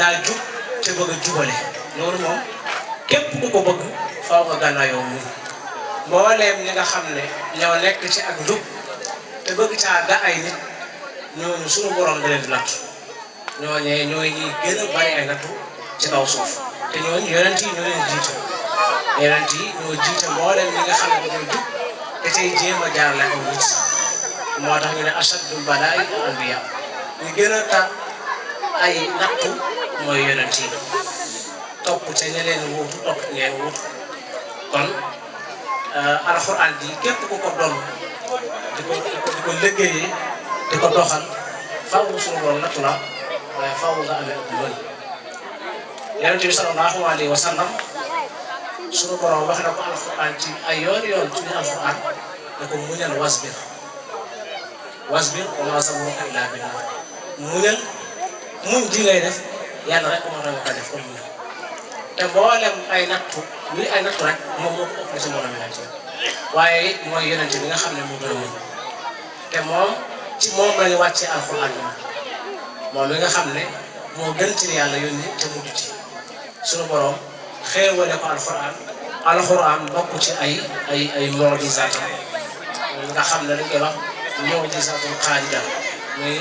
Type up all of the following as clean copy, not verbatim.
daa jub te bëgg a jubale loolu moom képp ku ko bëgg faaw nga gànnaayoo mu mbooleem ñi nga xam ne ñoo nekk ci ak njub te bëgg caa ga ay nit ñooñu suñu borom da leen di nattu ñooñee ñooy ñi gën a bari ay nattu ci kaw suuf te ñooñu yonent yi ñoo leen jiite yonent yi ñoo jiite mbooleem ñi nga xam ne dañoo jub te tey jéem a jaarale aw nit moo tax ñu ne ashadul balaa'i anbiya ñu gën a tar ay nattu mooy yonent yi topp ca ña leen wuutu topp ñeen wuutu kon alxuraan bi képp ku ko doon di ko liggéeyee di ko doxal faaw suñu borom nattu la waaye faaw nga amee ak mën yonent bi sallallahu alayhi wa sallam suñu borom wax na ko alxuraan ci ay yoon ci biir alxuraan ne ko muñal wasbir wa maa sabruka illaa billaah muñal muñ ji ngay def yàlla rek moo tax nga ko def ko muñ te mboolem ay nattu luy ay nattu rek moom moo ko ëpp ci mboolem yi ci waaye it mooy yonent bi nga xam ne moo gën a muñ te moom ci moom lañu wàccee alxuraan bi moom mi nga xam ne moo gën ci yàlla yónni te mujj ci suñu borom xéewale ko alxuraan bokk ci ay mu'jizaat nga xam ne dañ koy wax mu'jizaatul xaarija muy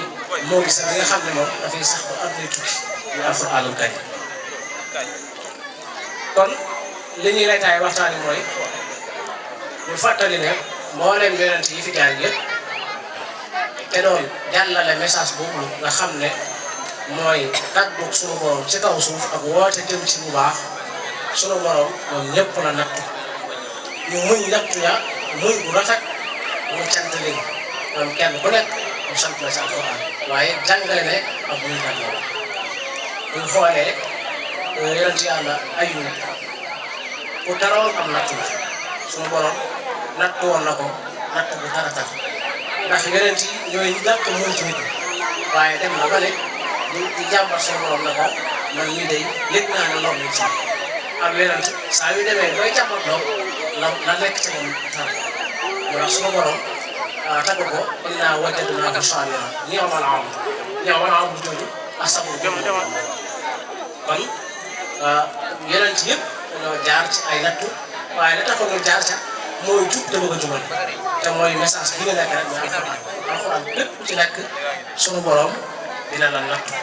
mu'jiza bi nga xam ne moom dafay sax ba àdduna tukki muy alxuraanul karim kon li ñuy lay taay waxtaani mooy ñu fàttali ne mbooleem yonent yi fi jaar yëpp te doon jàllale message boobu nga xam ne mooy kàddu sunu borom ci kaw suuf ak woote jëm ci bu baax sunu borom moom ñëpp la nattu ñu muñ nattu ya muñ bu rafet mu cant leen moom kenn ku nekk mu sant la ci alxuraan waaye jàngale ne ak muñ kat la buñ xoolee yonent yàlla Ayub ku daroon am nattu la sunu borom nattu woon na ko natt bu dara tax ndax yonent yi ñooy ñàkk muñ ci nit waaye dem na ba ne di jàmbat sunu borom na ko man mii day yëg naa ne lor nañ ci ak yonent saa yu demee booy jàmbat lor la nekk ci moom tar moo tax sunu borom tagg ko innaa wajadnaaka saabiran ni'mal abdu jooju asabru kon yonent yëpp dañoo jaar ci ay nattu waaye la taxoon ñu jaar ca mooy jub te bëgg a jubal te mooy message bi nga nekk rek mooy alxuraan lépp ci nekk sunu borom dina la nattu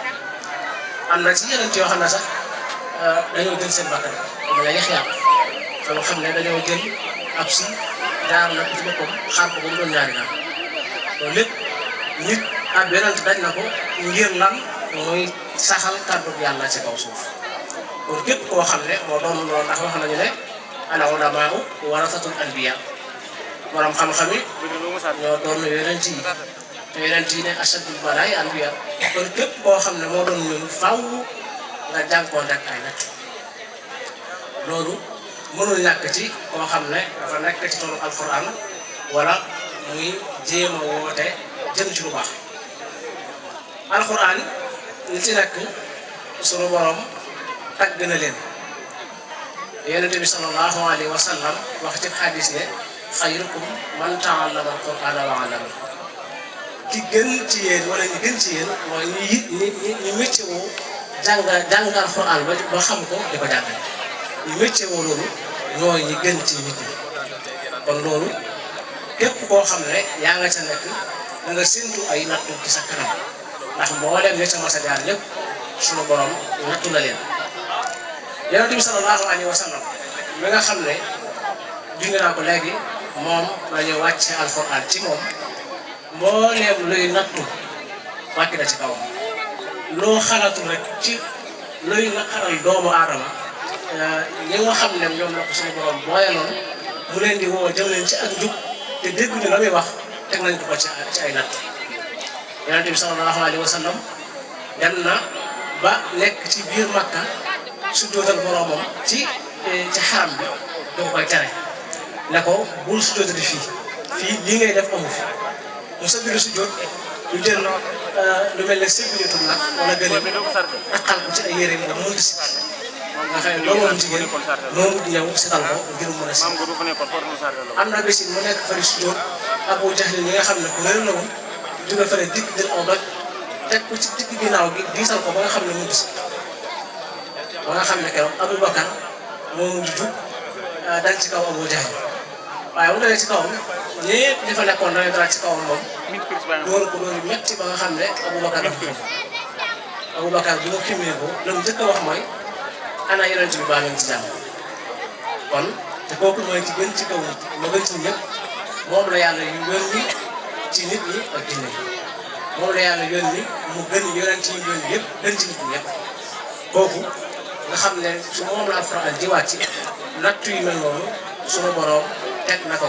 am na ci yonent yoo xam ne sax dañoo jël seen bakkan dama la Yaxya nga xam ne dañoo jël ab si daar la ko ci boppam xaar ko ba mu doon ñaari naan loolu lépp nit ak yonent daj na ko ngir lan mooy saxal kàddu yàlla ci kaw suuf kon képp koo xam ne moo doon loolu ndax wax nañu ne al ulamaa'u warasatul anbiyaa borom xam-xam yi ñoo doon yonent yi te yonent yi ne ashadul balaa'i anbiyaa kon képp koo xam ne moo doon ñun faaw nga jànkoonte ak ay natt loolu mënul ñàkk ci koo xam ne dafa nekk ci toolu alxuraan wala muy jéem a woote jëm ci lu baax alxuraan li ci nekk sunu borom tagg na leen yonent bi sallallahu alayhi wa sallam wax ci xadis ne xayrukum man ta'allama al-qur'ana wa 'allama ki gën ci yéen wala ñi gën ci yéen mooy ñu métier woo jàng alxuraan ba xam ko di ko jàngale ñu métier woo loolu ñooy ñi gën ci nit ñi kon loolu képp koo xam ne yaa nga ca nekk da nga séntu ay nattu ci sa kanam ndax mboolem ña ca mas a jaar ñëpp sunu borom nattu na leen. yonent bi sallallahu alayhi wa sallam mi nga xam ne junj naa ko léegi moom la ñu wàcce alxuraan ci moom mbooleem luy nattu wàcc na ci kawam loo xalaatu rek ci luy naqaral doomu aadama ñi nga xam ne ñoom la ko suñu borom booyaloon mu leen di woo jëm leen ci ak njub te dégguñu la muy wax teg nañ ko ci ay natt yonent bi sallallahu alayhi wa sallam dem na ba nekk ci biir Makka su jootal boromam ci xaram bi doo koy tere ne ko bul su jootali fii lii ngay def amu fi mu sëgg su joot lu jël lu mel ne sécurité nag wala gëléem takkal ko ci ay yére yi mënut si nga xam ne loolu moom jigéen moomu di ñëw setal ko ngir mën a si am na bés mu nekk fari su joot Abu Jahl ñi nga xam ne ku réer la woon jóge fële dikk jël aw doj teg ko ci digg ginnaaw gi diisal ko ba nga xam ne mu gis ba nga xam ne keroog Abubakar moom di jug dal ci kaw Abu Jahl waaye mu dalee ci kawam ñëpp ñi fa nekkoon dañuy dal ci kawam moom dóor ko dóor yu metti ba nga xam ne Abubakar dafa ko Abubakar bi mu ximee ko la mu njëkk a wax mooy ana yonent bi baa ngeen ci jàmm kon te kooku mooy ci gën ci kaw nit ma gën ci ñëpp moom la yàlla yu yónni ci nit ñi ak jinne yi moom la yàlla yónni mu gën yonent yi yónni yëpp gën ci nit ñi ñëpp kooku nga xam ne su moom la Alxuraan di wàcc nattu yu mel noonu sunu borom teg na ko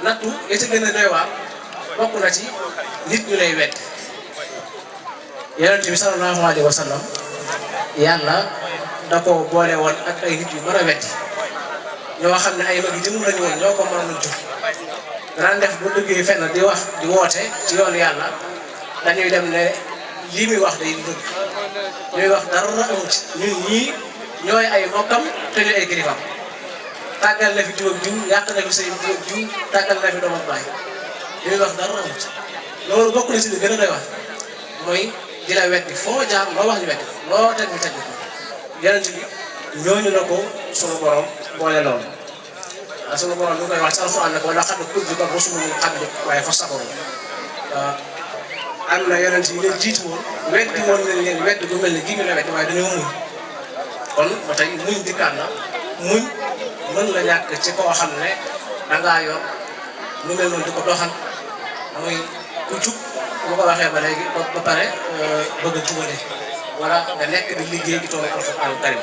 nattu yi ci gën a doy waar bokk na ci nit ñu lay wedd yonent bi sallallahu alayhi wa sallam yàlla da ko boole woon ak ay nit yu mën a weddi ñoo xam ne ay mag yi jëm lañu woon ñoo ko mënoon jur daan def bu duggee fenn di wax di woote ci yoonu yàlla dañuy dem ne lii muy wax day dëgg ñuy wax dara amut ñun ñii ñooy ay mokkam te ñu ay kilifaam tàggal na fi jiw ak jiw yàq na fi say jiw ak jiw tàggal na fi doom ak baay ñuy wax dara amut loolu bokk na si li gën a doy wax mooy di la weddi foo jaar loo wax ñu weddi loo teg ñu teg ko yonent bi ñooñu la ko sunu borom boole loolu sunu borom ñu koy wax ci Alxuraan ne ko laqad kuzziba rusulun min qablik waaye fa sabaru am na yonent yi leen jiitu woon weddi woon nañ leen weddi gu mel ne gii ñu la weddi waaye dañoo muñ kon ba tey muñ dikkaat na muñ mën la ñàkk ci koo xam ne dangaa yor lu mel noonu di ko doxal muy ku jub bu ko waxee ba léegi ba pare bëgg a jubale wala nga nekk di liggéey di toog Alxuraan karim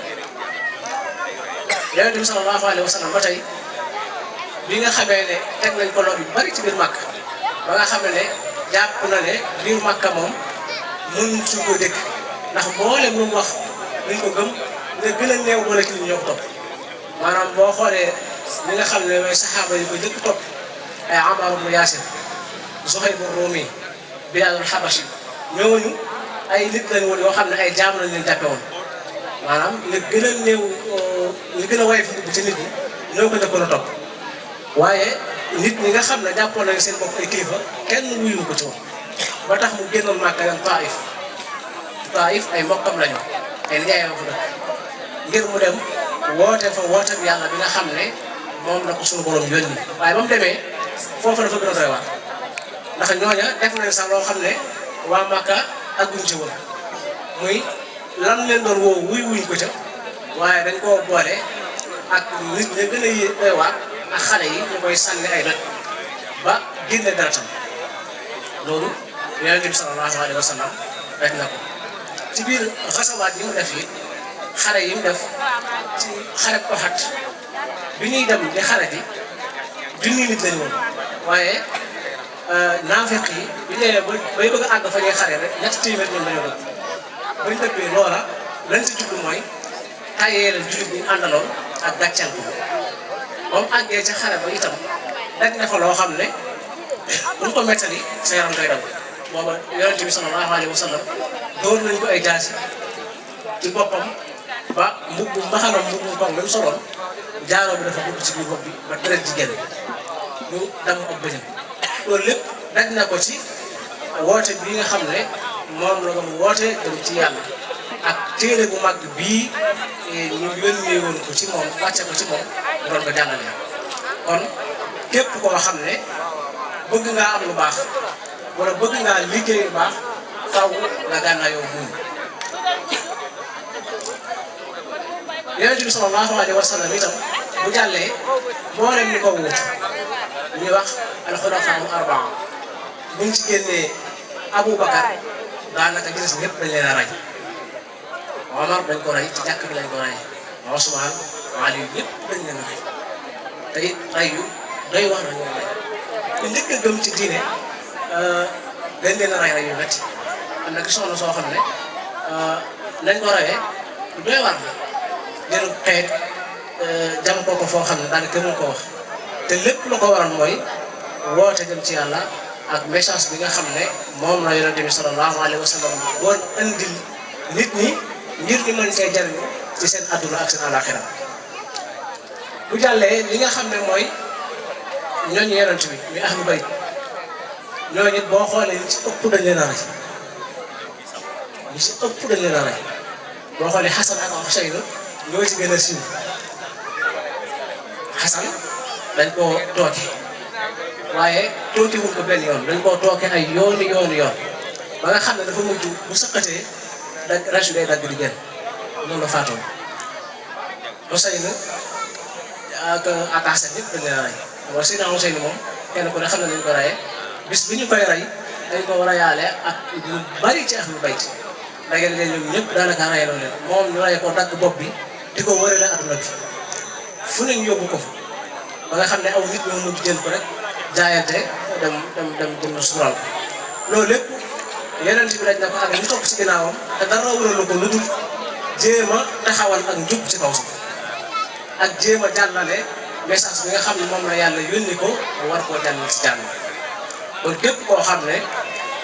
yonent bi sallallahu alayhi wa sallam ba tey bi nga xamee ne teg nañ ko loolu yu bari ci biir Màkka ba nga xam ne jàpp na ne biir Màkka moom mënuñ suñ ko dégg ndax mboolem lu mu wax luñ ko gëm nga gën a néew boole ci li ñoo ko topp maanaam boo xoolee li nga xam ne mooy saxaaba yi ko jëkk topp ay Ammaar ibn Yaasir Suhayb ar-Rumi Bilaal al-Habashi ñooñu ay nit lañ woon yoo xam ne ay jaam lañ leen jàppe woon maanaam li gën a néew li gën a woyof ci nit ñi ñoo ko njëkkoon a topp waaye nit ñi nga xam ne jàppoon nañ seen bopp ay kilifa kenn wuyu ko ci woon ba tax mu génnoon Màkka dem Taif ay mbokkam lañu ay nijaayam fa dëkk ngir mu dem woote fa woote bi yàlla bi nga xam ne moom la ko suñu borom yónni waaye ba mu demee foofu dafa gën a doy waar ndax ñooña def nañ sax loo xam ne waa Màkka agguñ ci woon muy lan leen doon woo wuñ ko ca waaye dañ koo boole ak nit ñi gën a doy waar ak xale yi ñu koy sànni ay doj ba génne daratam loolu Yonent bi sallallahu alayhi wa sallam def na ko ci biir xasawaat yi mu def yi xare yi mu def ci xare ko xat bi ñuy dem di xare ji junni nit lañu woon waaye naafeq yi bi ñu nee bay bëgg a àgg fa ñuy xare rek ñetti téeméer ñoom dañoo dëkk bañ dëppee loola lañ si jublu mooy tayee la jullit bi àndaloon ak gàcceel ko ba mu àggee ci xare ba itam daj na fa loo xam ne bu ñu ko mettali sa yaram day daw booba Yonent bi sallallahu alayhi wa sallam dóor nañ ko ay jaasi ci boppam ba mbaxanam mbubb koŋ même soloon jaaroo bi dafa dugg ci biir bopp bi ba deret ji génn ñu dam ak bëñam loolu lépp daj na ko ci woote bii nga xam ne moom la doon woote dem ci yàlla ak téere bu mag bii ñu yónnee woon ko ci moom wàcce ko ci moom doon ko jàllale kon képp koo xam ne bëgg ngaa am lu baax wala bëgg ngaa liggéey lu baax faw nga gànnaayoo muñ Yonent bi sallallahu alayhi wa sallam itam bu jàllee mboolem ni ko wut ñuy wax al-xulafaa al-arbaa buñ ci génnee Aboubacar daanaka gis ñëpp dañ leen a rey Omar dañ ko rey ci jàkk bi lañ ko rey Usmaan Ali ñëpp dañ leen a rey te it rey yu doy wax nañu rey ku njëkk a gëm ci diine dañ leen a rey yu metti am na ki soxna soo xam ne nañ ko reyee lu doy war la jël xeet jam ko foo xam ne daanaka kenn ko wax te lépp lu ko waral mooy woote jëm ci yàlla ak message bi nga xam ne moom la Yonent bi sallallahu alayhi wa sallam doon andil nit ñi ngir ñu mën see jariñu ci seen adduna ak seen alaxira bu jàllee li nga xam ne mooy ñooñu Yonent bi mi ahlu bayt ñooñu it boo xoolee ñi ci ëpp dañ leen a rey ñi ci ëpp dañ leen a rey boo xoolee Xasan ak Xuseynu ñoo ci gën a siiw. Xasan dañ koo tooke waaye tooke wuñ ko benn yoon dañ koo tooke ay yooni ba nga xam ne dafa mujj bu sëqatee dag rajo day dagg di génn noonu la faatoo. Xuseynu ak Xasan yëpp dañ leen a rey waaye Seydina Xuseynu moom kenn ku ne xam ne nañu ko reyee bis bi ñu koy rey dañ ko rayaale ak lu bari ci Ahlul Bayt dageen leen ñoom ñëpp daanaka reyaloo leen moom ñu rey ko dagg bopp bi di ko wërale adduna bi fu ne ñu yóbbu ko fa ba nga xam ne aw nit ñoo mujj jël ko rek jaayante dem sural ko loolu lépp yeneen bi daj na ko ak ñu topp ci ginnaawam te dara wuralu ko lu dul jéem a taxawal ak njub ci kaw suuf ak jéem a jàllale message bi nga xam ne moom la yàlla yónni ko mu war koo jàllale ci jàll kon képp koo xam ne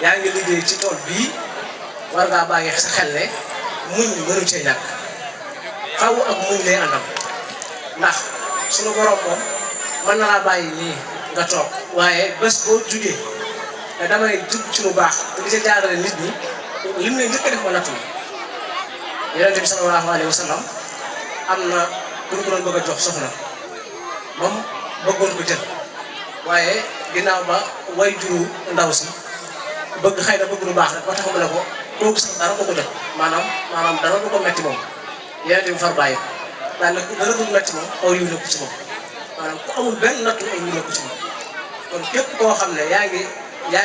yaa ngi liggéey ci tool bii war ngaa bàyyi sa xel ne muñ mënu cee ñàkk xaw ak muñ lay àndam ndax suñu borom moom mën na laa bàyyi nii nga toog waaye bés boo jugee te damay jug ci lu baax te di ca jaarale nit ñi lim leen njëkk a def ma nattu Yonent bi sallallahu alayhi wa sallam am na ku ñu ko doon bëgg a jox soxna moom bëggoon ko jël waaye ginnaaw ba way juru ndaw si bëgg xëy na bëgg lu baax rek ba tax mu ne ko kooku sax dara du ko jot maanaam dara du ko metti moom Yonent bi far bàyyi daal ne dara du metti moom aw yiw nekku ci moom maanaam ku amul benn nattu aw yiw nekku ci moom kon képp koo xam ne yaa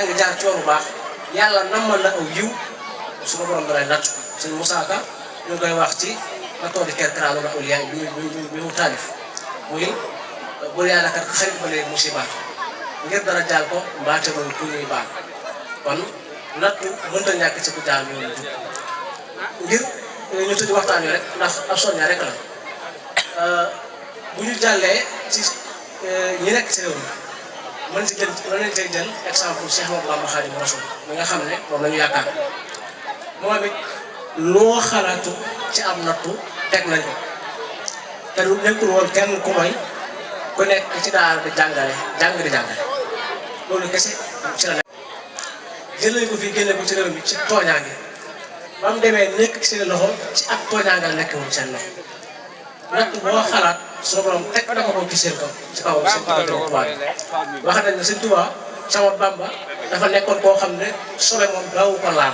ngi jaar ci yoonu baax yàlla nammal la aw yiw suñu borom da lay natt suñu Musaa Ka ñu koy wax ci la tool di kerkara la awliya bi mu taalif muy bul yàlla kat xarit ba léegi musiba ngir dara jaal ko mbaate moom ku ñuy baal kon nattu mënta ñàkk ci ku jaar yoonu jub ngir ñu tuddi waxtaan wi rek ndax ab soñña rek la bu ñu jàllee ci ñi nekk ci réew mi mën nañ cee jël exemple Cheikh Ahmadou Bamba Khadimu Rasul mi nga xam ne moom la ñu yaakaar moom it loo xalaatu ci am nattu teg nañ ko te lu nekkul woon kenn ku may ku nekk ci daara di jàngale loolu kese ci la nekk jël nañ ko fii génne ko ci réew mi ci tooñaange ba mu demee nekk ci seen loxo ci ak tooñaange la nekk woon seen loxo natt boo xalaat suñu borom teg na ko ci seen kaw ci kaw seen diggante tubaab bi wax nañ ne Sëñ Tuubaa sama Bamba dafa nekkoon koo xam ne sobe moom daawu ko laal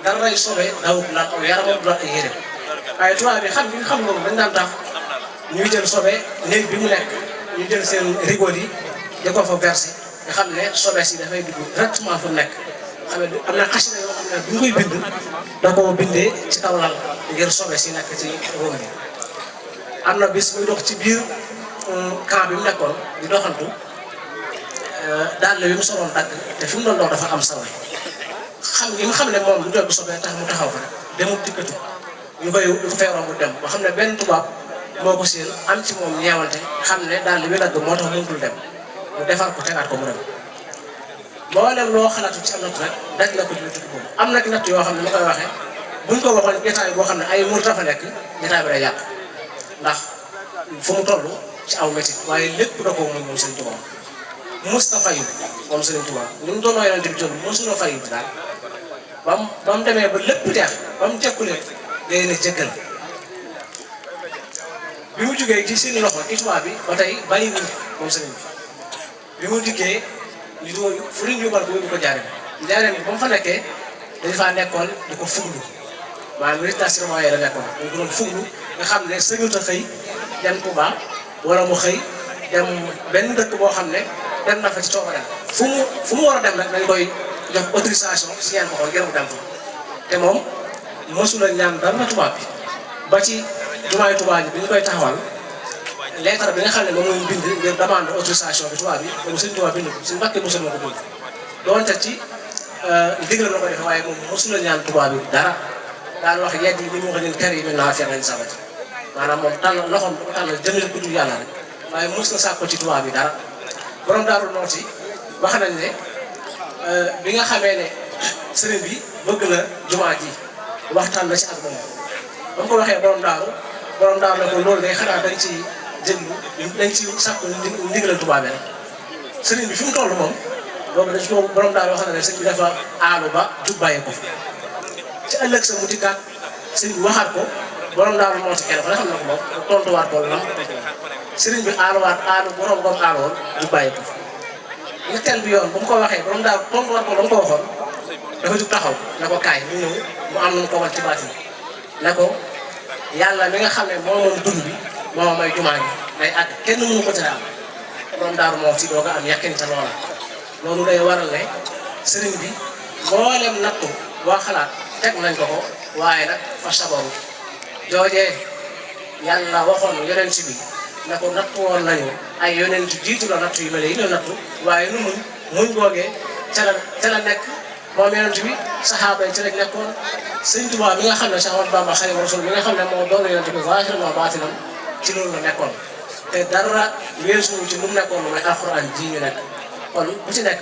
dara lay sobe daawu ko laal yaramam du laal ay yére waaye tubaab bi xam bi nga xam loolu dañ daan tax ñuy jël sobe néeg bi mu nekk ñu jël seen rigol yi di ko fa versé nga xam ne sobe si dafay dugg directement fu nekk xam ne am na xasida yoo xam ne bu ñu koy bind da koo bindee ci kaw lal ngir sobe si nekk ci róom bi am na bis muy dox ci biir camp bi mu nekkoon di doxantu daal la bi mu soloon dagg te fi mu doon dox dafa am sawe xam gi nga xam ne moom lu doon sobee tax mu taxaw fa demul dikkatu ñu ko fay romb dem ba xam ne benn tubaab moo ko séen am ci moom ñeewante xam ne daal li bi dagg moo tax mënutul dem mu defar ko tegaat ko mu dem mboolem loo xalaatu ci am natt rek daj na ko ci tukki boobu am na ki natt yoo xam ne ma koy waxee buñ ko waxoon jotaay boo xam ne ay mur dafa nekk jotaay bi day yàq ndax fu mu toll ci aw métti waaye lépp da koo moom Sëriñ Tuubaa Mustafa yu moom Sëriñ Tuubaa ni mu doon Yonent bi toll mosula fayu ci daal ba mu demee ba lépp teex ba mu jekkulee day ne jëggal bi mu jógee ci seen loxo ci tubaab bi ba tey bàyyi wuñ moom sëriñ bi mu dikkee ñu doon fu ñu yóbbal ko yóbbu ko Njaaréem bi ba mu fa nekkee dañu faa nekkoon di ko fuglu maanaam résidence surveillée la nekkoon dañu ko doon fuglu nga xam ne sañut a xëy dem Touba wala mu xëy dem benn dëkk boo xam ne dem na fa ci coobareem fu mu war a dem rek dañ koy jox autorisation si ngeen ko xool ngir mu dem fa te moom mosula ñaan dara tubaab bi ba ci jumaay Touba bi ñu koy taxawal lettre bi nga xam ne moom mooy bind ngir demande autorisation bi tubaab bi moom Sëriñ Tuubaa bind ko suñu Mbàkke mosul moo ko bind doonte ci ndigal la ko defee waaye moom mosula ñaan tubaab bi dara daan wax yedd yi ni mu wax ñun kër yi ñu naa feeñ nañ sabati maanaam moom tàll loxoom dafa tàll jëmale ko dul yàlla rek waaye mos na sàkko ci tubaab bi dara borom Daaru Muxti wax nañ ne bi nga xamee ne sëriñ bi bëgg na jumaa ji waxtaan na ci ak moom ba mu ko waxee borom daaru ne ko loolu day xanaa dañ ci jëglu dañ ci sàkku ndigalal tubaab bi rek sëriñ bi fi mu toll moom boobu dañ ko borom daaru wax na ne sëriñ bi dafa aalu ba jub bàyyi ko ci ëllëg sa mu dikkaat sëriñ bi waxaat ko borom Daaru Muxti kenn ku ne xam na ko moom tontuwaat ko lam sëriñ bi aalu borom goom aaloon du bàyyi ko ñetteel bi yoon bu mu ko waxee borom daal tontuwaat ko la mu ko waxoon dafa jug taxaw ne ko kaay ñu ñëw mu am nañu ko wan ci baatin ne ko yàlla mi nga xam ne moo moom dund bi moo may jumaa gi day àgg kenn mënu ko tere am borom Daaru Muxti doo ko am yàqin ca loola loolu day waral ne sëriñ bi mboolem nattu boo xalaat teg nañ ko ko waaye nag fa sabaru joojee yàlla waxoon yonent bi ne ko nattu woon nañu ay yonent jiitu la nattu yu mel yi la nattu waaye nu muñ googee ca la nekk moom yonent bi saxaaba yi ci lañ nekkoon sëñ Tuubaa mi nga xam ne Cheikh Ahmadou Bamba Xaadimu Rasuul mi nga xam ne moo doon yonent bi zaahiran wa baatinan ci loolu la nekkoon te dara weesuñu ci lu mu nekkoon lu may alxuraan ji ñu nekk kon ku ci nekk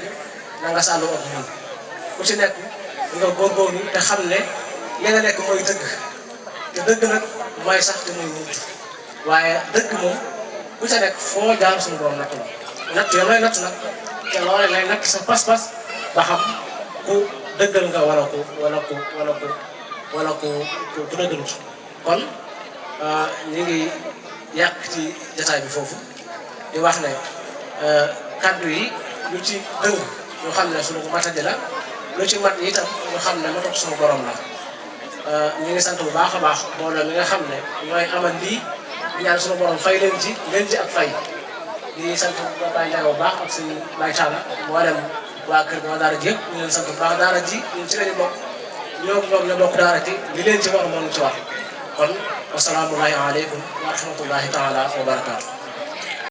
na nga sàllu ak ñun ku ci nekk nga góorgóorlu te xam ne li nga nekk mooy dëgg te dëgg nag mooy sax te muy mujj waaye dëgg moom ku ca nekk foo jaar suñu borom natt la natt yo lay natt nag te loole lay natt sa pas-pas ba xam ku dëggal nga wala ku dëggalut kon ñu ngi yàq ci jotaay bi foofu di wax ne kaddu yi lu ci dëng ñu xam ne suñu matadi la lu ci mat itam ñu xam ne matok suñu borom la ñu ngi sant bu baax a baax mbooloo mi nga xam ne ñooy amal lii di ñaan suñu borom fay leen ci ak fay di sant Baye Ndiaye bu baax ak suñu Baye Talla mboolem waa kër gi waa daara ji yëpp ñu leen sant bu baax daara ji ñun ci lañu bokk ñoom ñoo bokk daara ji li leen ci war moo ñu ci wax kon wasalaamu aleykum wa rahmatullahi taala wa barakaatu